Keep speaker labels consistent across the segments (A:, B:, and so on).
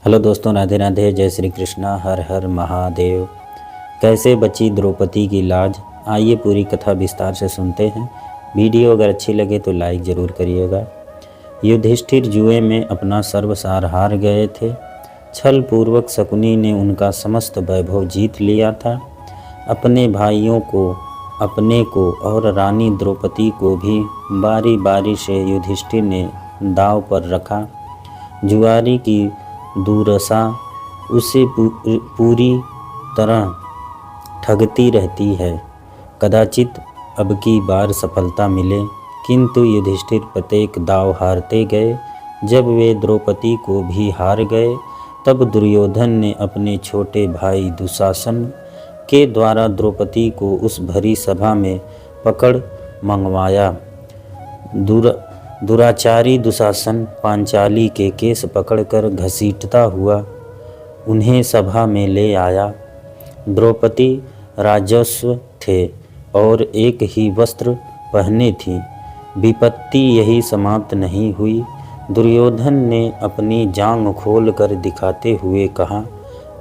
A: Hello दोस्तों, राधे राधे, जय श्री कृष्णा, हर हर महादेव। कैसे बची द्रौपदी की लाज, आइए पूरी कथा विस्तार से सुनते हैं। वीडियो अगर अच्छी लगे तो लाइक ज़रूर करिएगा। युधिष्ठिर जुए में अपना सर्वसार हार गए थे। छल पूर्वक शकुनी ने उनका समस्त वैभव जीत लिया था। अपने भाइयों को, अपने को और रानी द्रौपदी को भी बारी बारी से युधिष्ठिर ने दांव पर रखा। जुआरी की दुर्दशा उसे पूरी तरह ठगती रहती है। कदाचित अब की बार सफलता मिले, किंतु युधिष्ठिर प्रत्येक दांव हारते गए। जब वे द्रौपदी को भी हार गए, तब दुर्योधन ने अपने छोटे भाई दुशासन के द्वारा द्रौपदी को उस भरी सभा में पकड़ मंगवाया। दुराचारी दुशासन पांचाली के केस पकड़कर घसीटता हुआ उन्हें सभा में ले आया। द्रौपदी राजस्व थे और एक ही वस्त्र पहने थी। विपत्ति यही समाप्त नहीं हुई। दुर्योधन ने अपनी जांघ खोल कर दिखाते हुए कहा,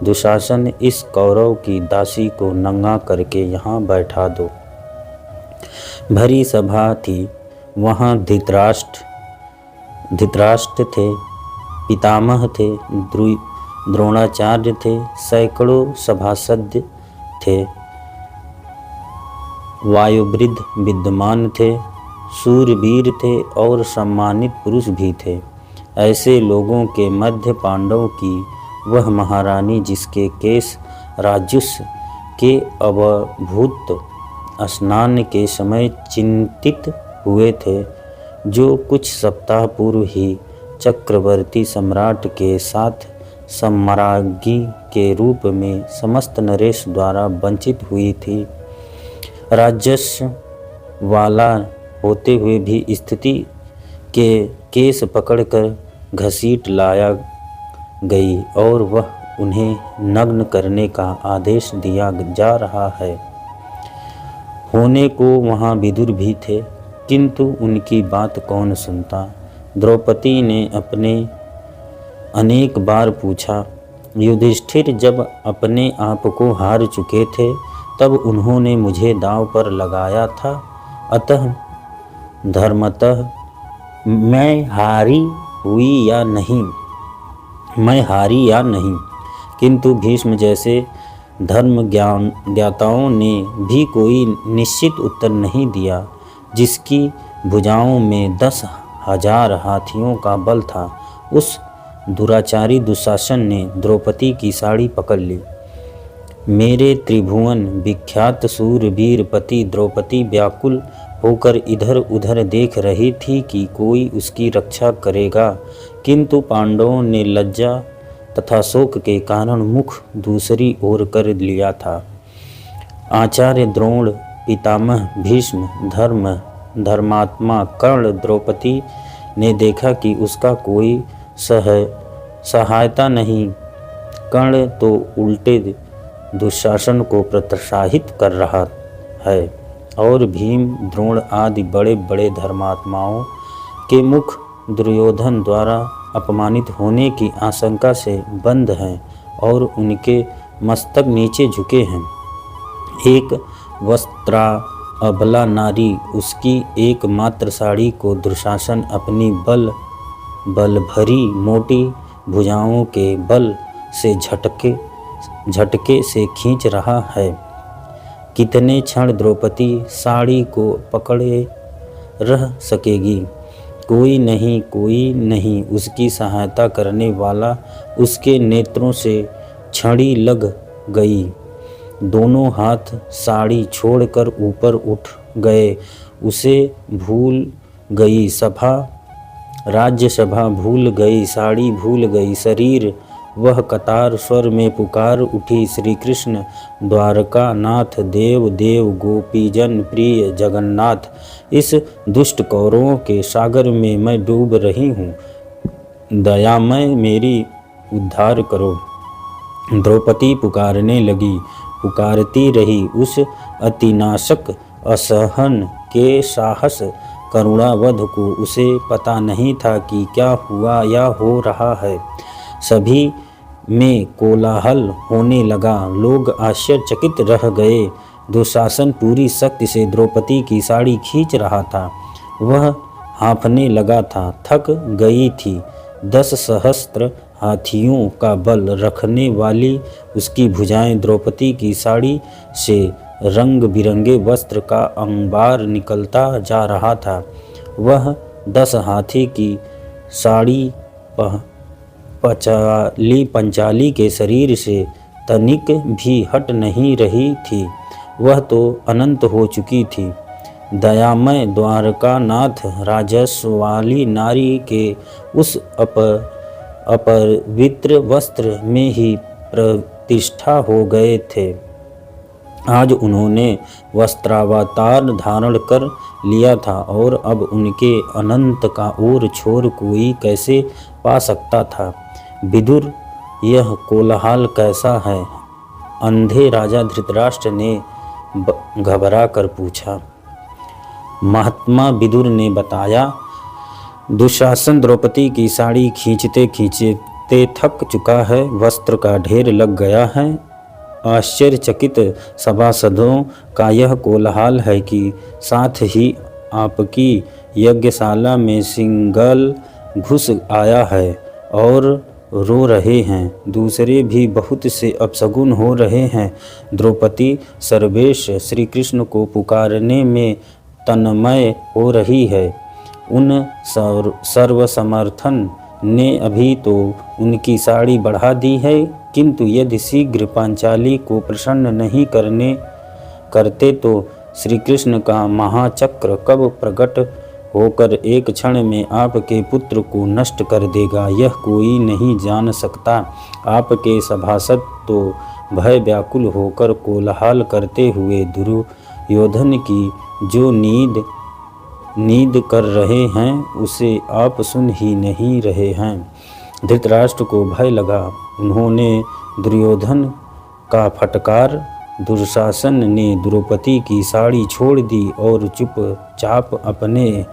A: दुशासन, इस कौरव की दासी को नंगा करके यहाँ बैठा दो। भरी सभा थी। वहाँ धृतराष्ट्र थे, पितामह थे, द्रोणाचार्य थे, सैकड़ों सभासद थे, वायुवृद्ध विद्यमान थे, शूरवीर थे और सम्मानित पुरुष भी थे। ऐसे लोगों के मध्य पांडवों की वह महारानी, जिसके केस राजस्व के अवभूत स्नान के समय चिंतित हुए थे, जो कुछ सप्ताह पूर्व ही चक्रवर्ती सम्राट के साथ सम्राज्ञी के रूप में समस्त नरेश द्वारा वंचित हुई थी। राजस्व वाला होते हुए भी स्थिति के केस पकड़कर घसीट लाया गई और वह उन्हें नग्न करने का आदेश दिया जा रहा है। होने को वहाँ विदुर भी थे, किंतु उनकी बात कौन सुनता। द्रौपदी ने अपने अनेक बार पूछा। युधिष्ठिर जब अपने आप को हार चुके थे, तब उन्होंने मुझे दांव पर लगाया था। अतः धर्मतः मैं हारी या नहीं, किंतु भीष्म जैसे धर्म ज्ञाताओं ने भी कोई निश्चित उत्तर नहीं दिया। जिसकी भुजाओं में 10,000 हाथियों का बल था, उस दुराचारी दुशासन ने द्रौपदी की साड़ी पकड़ ली। मेरे त्रिभुवन विख्यात शूरवीर पति द्रौपदी व्याकुल होकर इधर उधर देख रही थी कि कोई उसकी रक्षा करेगा, किंतु पांडवों ने लज्जा तथा शोक के कारण मुख दूसरी ओर कर लिया था। आचार्य द्रोण, पितामह भीष्म, धर्मात्मा कर्ण, द्रौपदी ने देखा कि उसका कोई सहायता नहीं। कर्ण तो उल्टे दुशासन को प्रोत्साहित कर रहा है और भीम, द्रोण आदि बड़े बड़े धर्मात्माओं के मुख दुर्योधन द्वारा अपमानित होने की आशंका से बंद हैं और उनके मस्तक नीचे झुके हैं। एक वस्त्रा अबला नारी, उसकी एकमात्र साड़ी को दुशासन अपनी बल भरी मोटी भुजाओं के बल से झटके से खींच रहा है। कितने क्षण द्रौपदी साड़ी को पकड़े रह सकेगी। कोई नहीं उसकी सहायता करने वाला। उसके नेत्रों से छड़ी लग गई। दोनों हाथ साड़ी छोड़कर ऊपर उठ गए। उसे भूल गई राज्यसभा भूल गई, साड़ी भूल गई, शरीर। वह कतार स्वर में पुकार उठी, श्री कृष्ण द्वारका नाथ, देव देव गोपीजन प्रिय जगन्नाथ, इस दुष्ट कौरवों के सागर में मैं डूब रही हूँ, दयामय मेरी उद्धार करो। द्रौपदी पुकारने लगी, पुकारती रही। उस अतिनाशक असहन के साहस करुणावध को उसे पता नहीं था कि क्या हुआ या हो रहा है। सभी में कोलाहल होने लगा। लोग आश्चर्यचकित रह गए। दुशासन पूरी शक्ति से द्रौपदी की साड़ी खींच रहा था। वह हाँफने लगा था, थक गई थी। 10 सहस्त्र हाथियों का बल रखने वाली उसकी भुजाएं द्रौपदी की साड़ी से रंग बिरंगे वस्त्र का अंबार निकलता जा रहा था। वह 10 हाथी की साड़ी पंचाली के शरीर से तनिक भी हट नहीं रही थी। वह तो अनंत हो चुकी थी। दयामय द्वारकानाथ राजस्वाली नारी के उस अपवित्र वस्त्र में ही प्रतिष्ठा हो गए थे। आज उन्होंने वस्त्रावतार धारण कर लिया था और अब उनके अनंत का और छोर कोई कैसे पा सकता था। विदुर, यह कोलाहल कैसा है? अंधे राजा धृतराष्ट्र ने घबरा कर पूछा। महात्मा विदुर ने बताया, दुशासन द्रौपदी की साड़ी खींचते खींचते थक चुका है, वस्त्र का ढेर लग गया है। आश्चर्यचकित सभासदों का यह कोलाहल है कि साथ ही आपकी यज्ञशाला में सिंगल घुस आया है और रो रहे हैं। दूसरे भी बहुत से अपशगुन हो रहे हैं। द्रौपदी सर्वेश श्री कृष्ण को पुकारने में तन्मय हो रही है। उन सर्वसमर्थन ने अभी तो उनकी साड़ी बढ़ा दी है, किंतु यदि शीघ्र पांचाली को प्रसन्न नहीं करते तो श्री कृष्ण का महाचक्र कब प्रकट होकर एक क्षण में आपके पुत्र को नष्ट कर देगा, यह कोई नहीं जान सकता। आपके सभासद तो भय व्याकुल होकर कोलाहल करते हुए दुर्योधन की जो नींद कर रहे हैं उसे आप सुन ही नहीं रहे हैं। धृतराष्ट्र को भय लगा। उन्होंने दुर्योधन का फटकार। दुशासन ने द्रौपदी की साड़ी छोड़ दी और चुपचाप अपने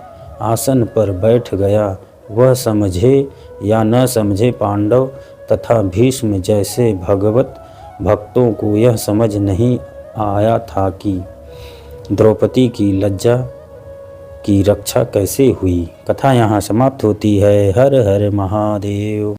A: आसन पर बैठ गया। वह समझे या न समझे, पांडव तथा भीष्म जैसे भगवत भक्तों को यह समझ नहीं आया था कि द्रौपदी की लज्जा की रक्षा कैसे हुई। कथा यहाँ समाप्त होती है। हर हर महादेव।